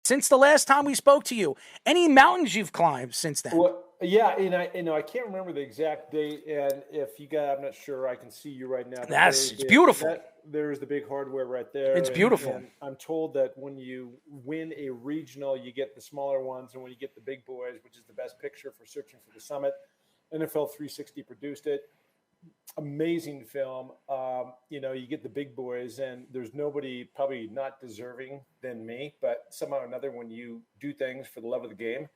since the last time we spoke to you. Any mountains you've climbed since then? Well, yeah, and I can't remember the exact date, and if you got, I'm not sure. I can see you right now. But It's beautiful. There's the big hardware right there. It's beautiful. And I'm told that when you win a regional, you get the smaller ones, and when you get the big boys, which is the best picture for Searching for the Summit, NFL 360 produced it. Amazing film. You get the big boys, and there's nobody probably not deserving than me, but somehow or another, when you do things for the love of the game,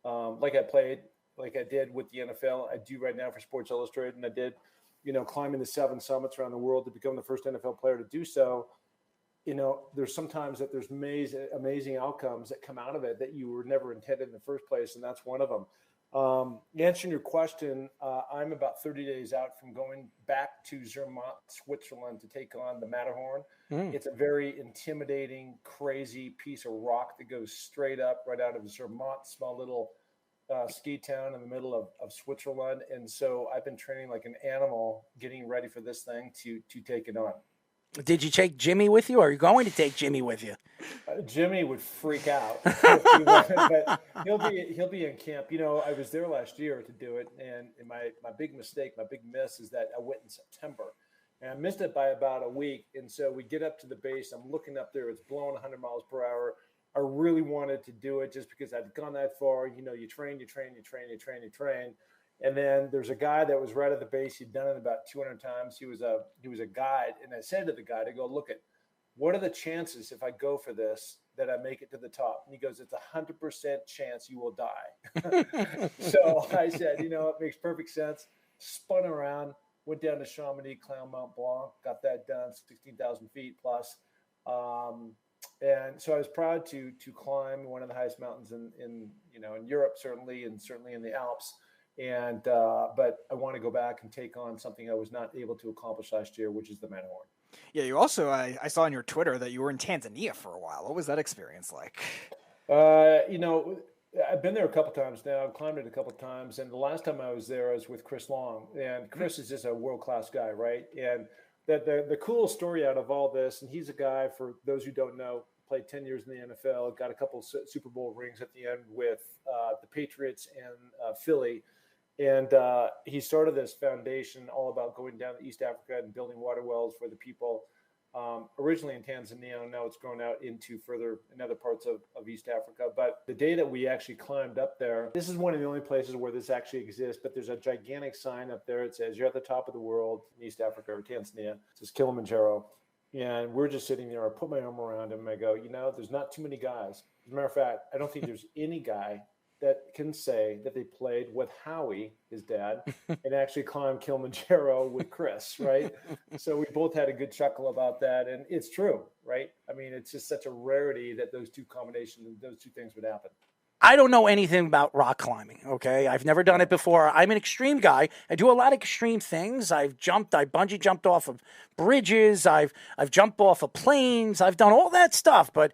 like I did with the NFL, I do right now for Sports Illustrated, and I did, climbing the 7 summits around the world to become the first NFL player to do so. There's sometimes that there's amazing outcomes that come out of it that you were never intended in the first place, and that's one of them. Answering your question, I'm about 30 days out from going back to Zermatt, Switzerland to take on the Matterhorn. It's a very intimidating, crazy piece of rock that goes straight up right out of Zermatt, small little ski town in the middle of Switzerland. And so I've been training like an animal, getting ready for this thing to take it on. Did you take Jimmy with you, or are you going to take Jimmy with you? Jimmy would freak out, but he'll be in camp. I was there last year to do it, and my big mistake, my big miss is that I went in September, and I missed it by about a week. And so we get up to the base. I'm looking up there; it's blowing 100 miles per hour. I really wanted to do it just because I'd gone that far. You train. And then there's a guy that was right at the base. He'd done it about 200 times. He was a guide. And I said to the guide, I go, look what are the chances if I go for this that I make it to the top? And he goes, it's 100% chance you will die. So I said, it makes perfect sense. Spun around, went down to Chamonix, climbed Mont Blanc, got that done, 16,000 feet plus. And so I was proud to climb one of the highest mountains in Europe, certainly in the Alps. And but I want to go back and take on something I was not able to accomplish last year, which is the Matterhorn. Yeah, you also I saw on your Twitter that you were in Tanzania for a while. What was that experience like? I've been there a couple times now. I've climbed it a couple times, and the last time I was there, I was with Chris Long, and Chris is just a world-class guy, right? And the cool story out of all this, and he's a guy, for those who don't know, played 10 years in the NFL, got a couple Super Bowl rings at the end with the Patriots and Philly. And he started this foundation all about going down to East Africa and building water wells for the people, originally in Tanzania, and now it's grown out into further in other parts of East Africa. But the day that we actually climbed up there, this is one of the only places where this actually exists, but there's a gigantic sign up there. It says, you're at the top of the world in East Africa or Tanzania. It says Kilimanjaro. And we're just sitting there. I put my arm around him and I go, there's not too many guys. As a matter of fact, I don't think there's any guy that can say that they played with Howie, his dad, and actually climbed Kilimanjaro with Chris, right? So we both had a good chuckle about that. And it's true, right? I mean, it's just such a rarity that those two combinations, those two things would happen. I don't know anything about rock climbing, okay? I've never done it before. I'm an extreme guy. I do a lot of extreme things. I bungee jumped off of bridges. I've jumped off of planes. I've done all that stuff. But,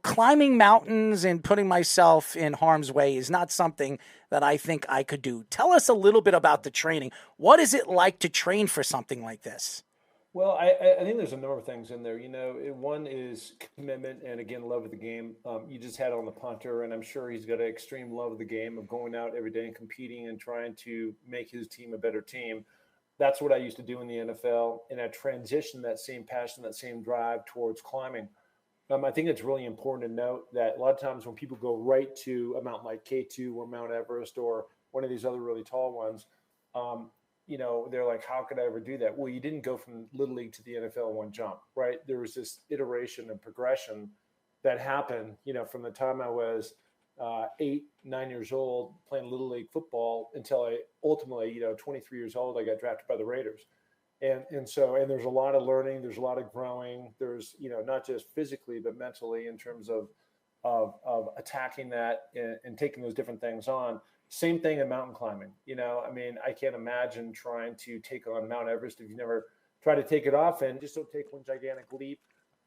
climbing mountains and putting myself in harm's way is not something that I think I could do. Tell us a little bit about the training. What is it like to train for something like this? Well, I think there's a number of things in there. One is commitment and, again, love of the game. You just had on the punter, and I'm sure he's got an extreme love of the game of going out every day and competing and trying to make his team a better team. That's what I used to do in the NFL, and I transitioned that same passion, that same drive towards climbing. I think it's really important to note that a lot of times when people go right to a mountain like K2 or Mount Everest or one of these other really tall ones, they're like, how could I ever do that? Well, you didn't go from Little League to the NFL in one jump, right? There was this iteration and progression that happened, from the time I was 8, 9 years old playing Little League football until I ultimately, 23 years old, I got drafted by the Raiders. And so there's a lot of learning, there's a lot of growing, there's, not just physically, but mentally in terms of attacking that and taking those different things on. Same thing in mountain climbing. I can't imagine trying to take on Mount Everest if you never try to take it off, and just don't take one gigantic leap.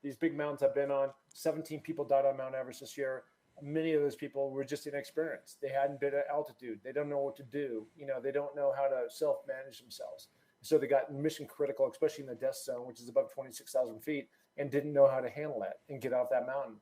These big mountains I've been on, 17 people died on Mount Everest this year. Many of those people were just inexperienced. They hadn't been at altitude. They don't know what to do. They don't know how to self-manage themselves. So they got mission critical, especially in the death zone, which is above 26,000 feet, and didn't know how to handle that and get off that mountain.